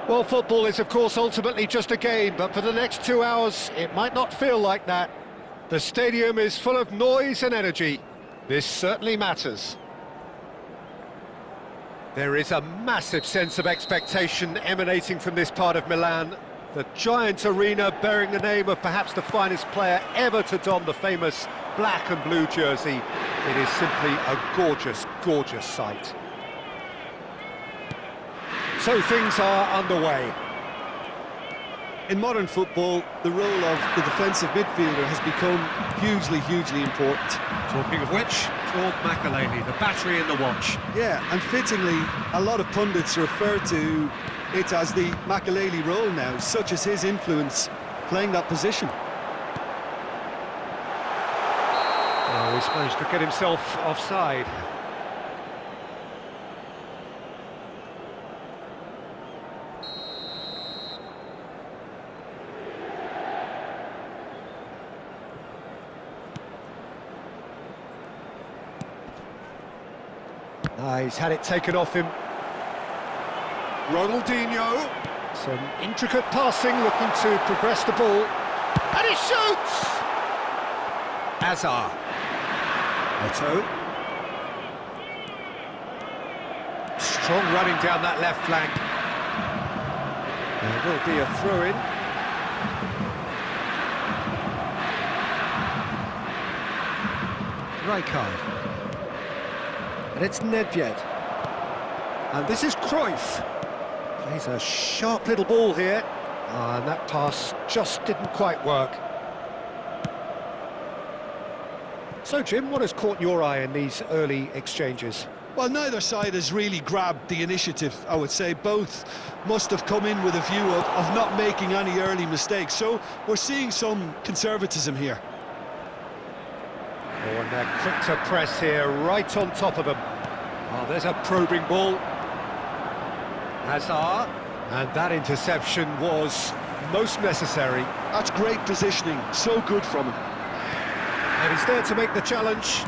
Well, football is, of course, ultimately just a game, but for the next 2 hours, it might not feel like that. The stadium is full of noise and energy. This certainly matters. There is a massive sense of expectation emanating from this part of Milan. The giant arena bearing the name of perhaps the finest player ever to don the famous black and blue jersey. It is simply a gorgeous, gorgeous sight. So things are underway. In modern football, the role of the defensive midfielder has become hugely important. Talking of which, Claude Makélélé, the battery in the watch. Yeah, and fittingly, a lot of pundits refer to it as the Makélélé role now, such as his influence playing that position. Oh, he's managed to get himself offside. He's had it taken off him. Ronaldinho. Some intricate passing, looking to progress the ball. And he shoots! Hazard. Eto'o. Strong running down that left flank. There will be a throw-in. Rijkaard. And it's Nedved. And this is Cruyff. Plays a sharp little ball here. And that pass just didn't quite work. So, Jim, what has caught your eye in these early exchanges? Well, neither side has really grabbed the initiative, I would say. Both must have come in with a view of not making any early mistakes. So we're seeing some conservatism here. Oh, and they're quick to press here, right on top of them. Oh, there's a probing ball. Hazard. And that interception was most necessary. That's great positioning, so good from him. And he's there to make the challenge.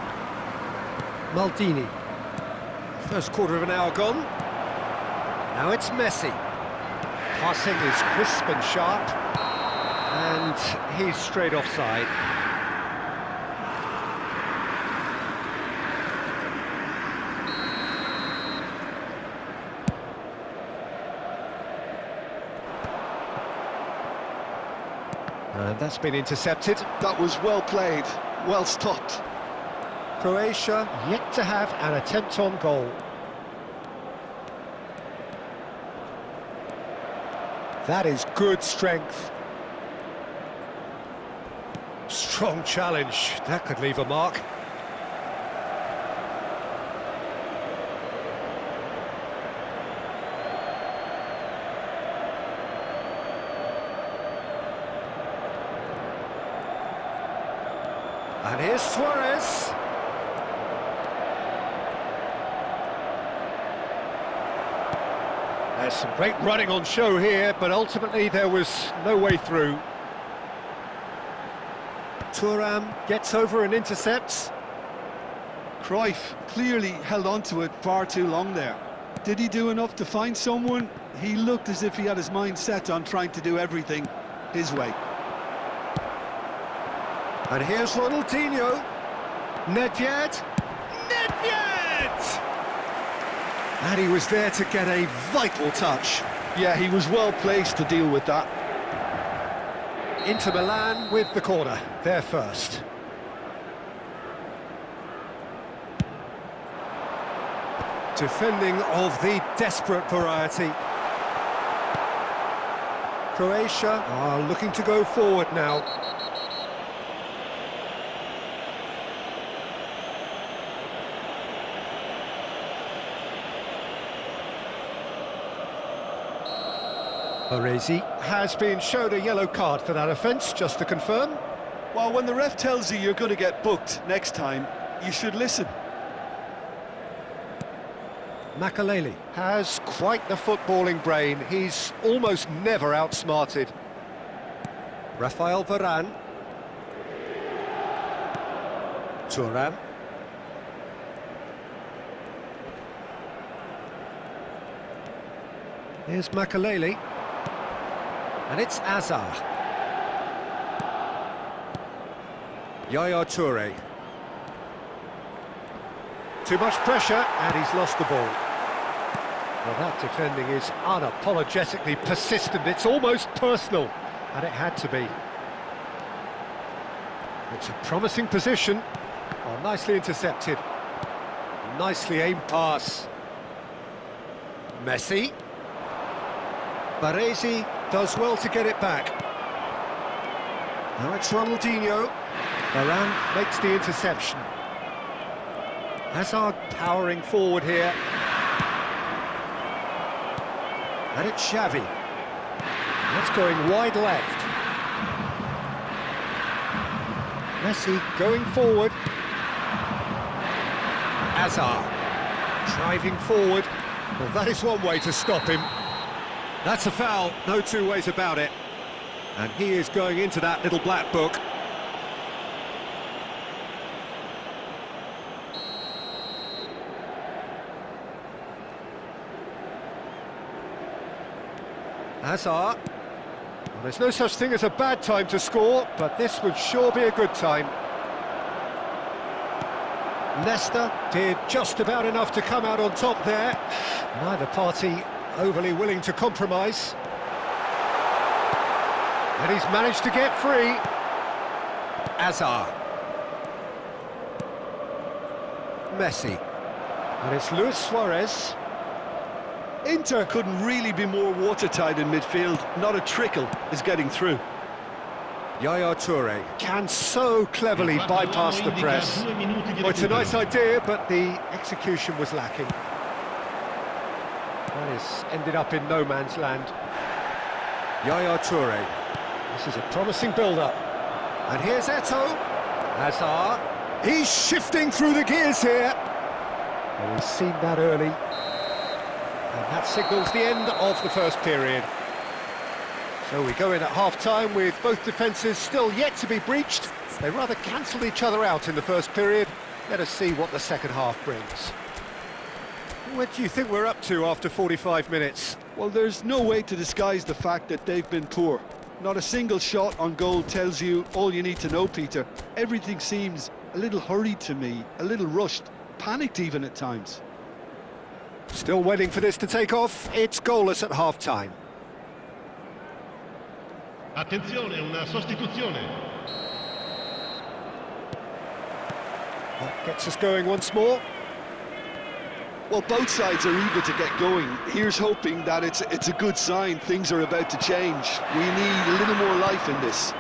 Maldini. First quarter of an hour gone. Now it's Messi. Passing is crisp and sharp. And he's straight offside. And that's been intercepted. That was well played, well stopped. Croatia yet to have an attempt on goal. That is good strength. Strong challenge. That could leave a mark. And here's Suarez. There's some great running on show here, but ultimately there was no way through. Thuram gets over and intercepts. Cruyff clearly held on to it far too long there. Did he do enough to find someone? He looked as if he had his mind set on trying to do everything his way. And here's Ronaldinho. Nedved. Nedved! And he was there to get a vital touch. Yeah, he was well placed to deal with that. Inter Milan with the corner, they're first. Defending of the desperate variety. Croatia are looking to go forward now. Baresi has been showed a yellow card for that offence, just to confirm. Well, when the ref tells you you're going to get booked next time, you should listen. Makaleli has quite the footballing brain. He's almost never outsmarted. Rafael Varane. Thuram. Here's Makaleli. And it's Azar. Yaya Toure. Too much pressure, and he's lost the ball. Well, that defending is unapologetically persistent. It's almost personal, and it had to be. It's a promising position. Oh, nicely intercepted. Nicely aimed pass. Messi. Baresi does well to get it back. Now it's Ronaldinho. Varane makes the interception. Hazard powering forward here. And it's Xavi. That's going wide left. Messi going forward. Azar driving forward. Well, that is one way to stop him. That's a foul, no two ways about it. And he is going into that little black book. Hazard. Well, there's no such thing as a bad time to score, but this would sure be a good time. Nesta did just about enough to come out on top there. Neither party overly willing to compromise. And he's managed to get free. Azar. Messi. And it's Luis Suarez. Inter couldn't really be more watertight in midfield. Not a trickle is getting through. Yaya Toure can so cleverly bypass the press. Well, it's a nice idea, but the execution was lacking. That has ended up in no man's land. Yaya Toure. This is a promising build-up. And here's Eto'o. Hazard. He's shifting through the gears here. Well, we've seen that early. And that signals the end of the first period. So we go in at half-time with both defences still yet to be breached. They rather cancelled each other out in the first period. Let us see what the second half brings. What do you think we're up to after 45 minutes? Well, there's no way to disguise the fact that they've been poor. Not a single shot on goal tells you all you need to know, Peter. Everything seems a little hurried to me, a little rushed, panicked even at times. Still waiting for this to take off. It's goalless at half-time. Attenzione, una sostituzione. That gets us going once more. Well, both sides are eager to get going. Here's hoping that it's a good sign. Things are about to change. We need a little more life in this.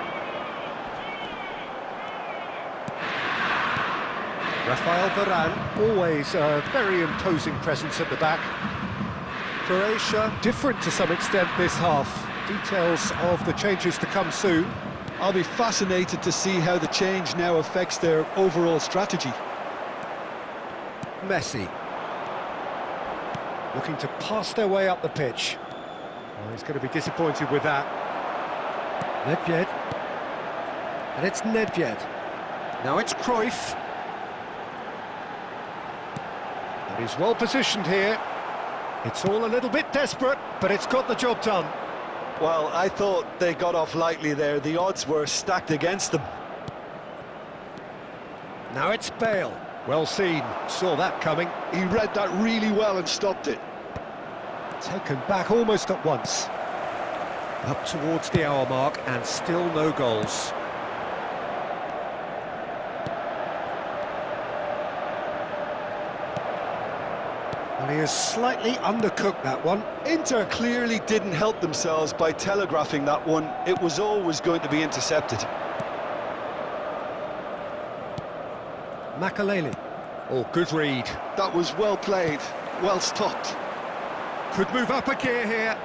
Rafael Varane, always a very imposing presence at the back. Croatia, different to some extent this half. Details of the changes to come soon. I'll be fascinated to see how the change now affects their overall strategy. Messi. Looking to pass their way up the pitch. Oh, he's going to be disappointed with that. Nedved. And it's Nedved. Now it's Cruyff. And he's well positioned here. It's all a little bit desperate, but it's got the job done. Well, I thought they got off lightly there. The odds were stacked against them. Now it's Bale. Well seen. Saw that coming. He read that really well and stopped it. Taken back almost at once. Up towards the hour mark and still no goals. Well, he has slightly undercooked that one. Inter clearly didn't help themselves by telegraphing that one. It was always going to be intercepted. Makaleli. Oh, good read. That was well played, well stopped. Could move up a gear here.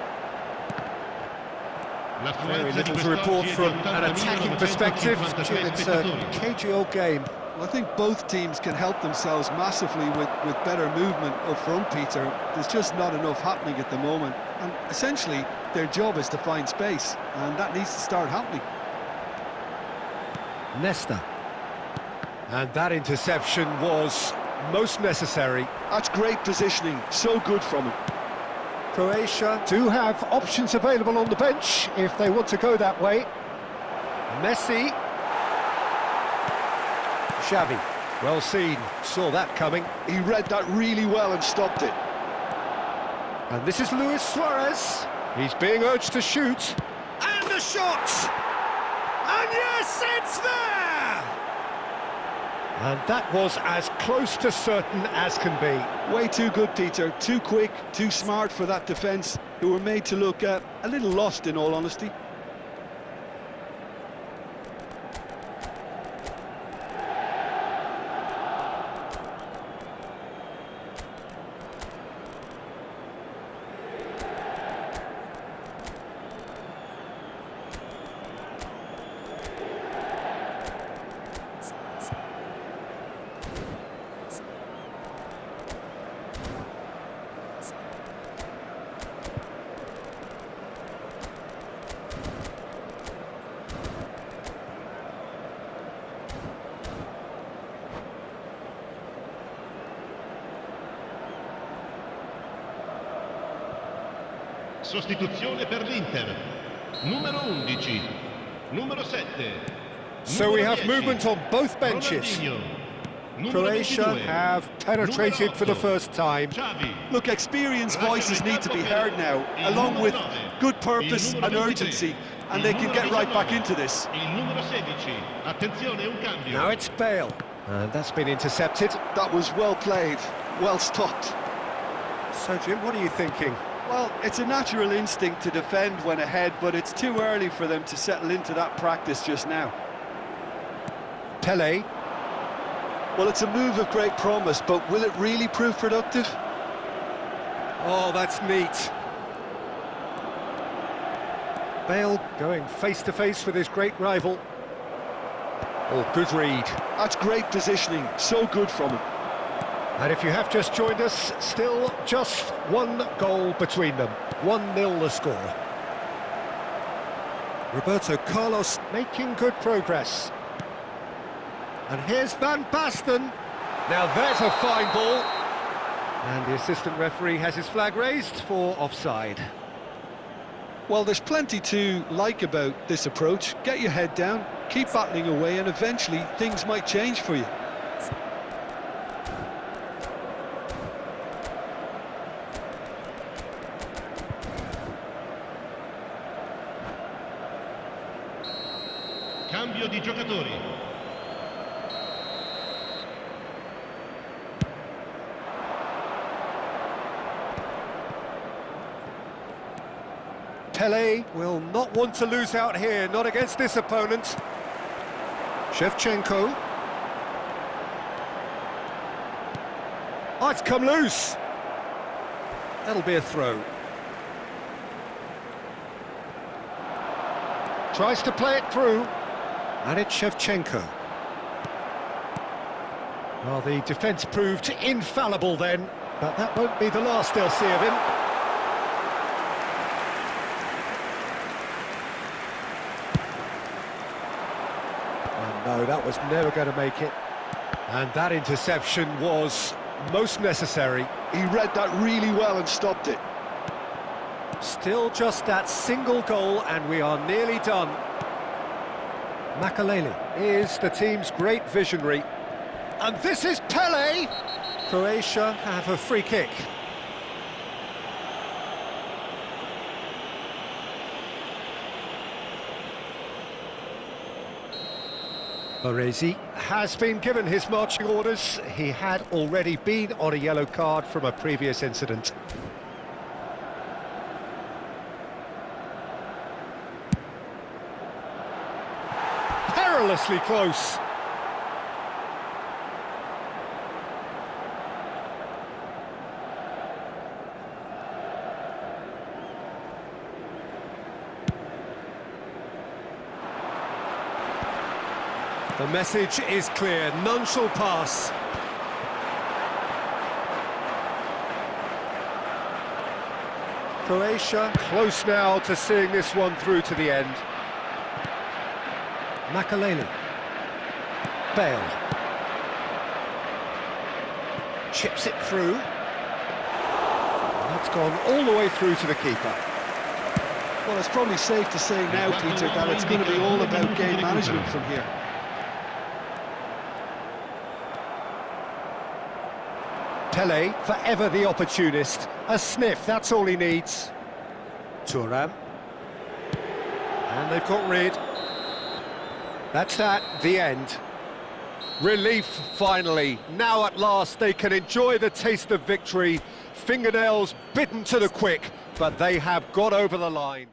Very little to report from an attacking perspective. Jim, it's a cagey old game. Well, I think both teams can help themselves massively with better movement up front, Peter. There's just not enough happening at the moment. And essentially, their job is to find space, and that needs to start happening. Nesta. And that interception was most necessary. That's great positioning, so good from him. Croatia do have options available on the bench if they want to go that way. Messi. Xavi, well seen, saw that coming. He read that really well and stopped it. And this is Luis Suarez. He's being urged to shoot. And the shot! And yes, it's there! And that was as close to certain as can be. Way too good, Peter. Too quick, too smart for that defence, who were made to look a little lost, in all honesty. Sostituzione per l'Inter. Numero 11. Numero 7. So we have movement on both benches. Croatia have penetrated for the first time. Look, experienced voices need to be heard now, along with good purpose and urgency, and they can get right back into this. Now it's Bale. And that's been intercepted. That was well played, well stopped. So, Jim, what are you thinking? Well, it's a natural instinct to defend when ahead, but it's too early for them to settle into that practice just now. Pele. Well, it's a move of great promise, but will it really prove productive? Oh, that's neat. Bale going face-to-face with his great rival. Oh, good read. That's great positioning, so good from him. And if you have just joined us, still just one goal between them. 1-0 the score. Roberto Carlos making good progress. And here's Van Basten. Now there's a fine ball. And the assistant referee has his flag raised for offside. Well, there's plenty to like about this approach. Get your head down, keep battling away, and eventually things might change for you. Cambio di giocatori. Pele will not want to lose out here, not against this opponent. Shevchenko. Oh, it's come loose. That'll be a throw. Tries to play it through. And it's Shevchenko. Well, the defence proved infallible then, but that won't be the last they'll see of him. And no, that was never going to make it. And that interception was most necessary. He read that really well and stopped it. Still just that single goal and we are nearly done. Makaleli is the team's great visionary. And this is Pele! Croatia have a free kick. Baresi has been given his marching orders. He had already been on a yellow card from a previous incident. Perilously close. The message is clear, none shall pass. Croatia close now to seeing this one through to the end. Makaleli. Bale. Chips it through. That's gone all the way through to the keeper. Well, it's probably safe to say now, Peter, that it's going to be all about game management from here. Pele, forever the opportunist. A sniff, that's all he needs. Thuram. And they've got rid. That's that, the end. Relief, finally. Now at last they can enjoy the taste of victory. Fingernails bitten to the quick, but they have got over the line.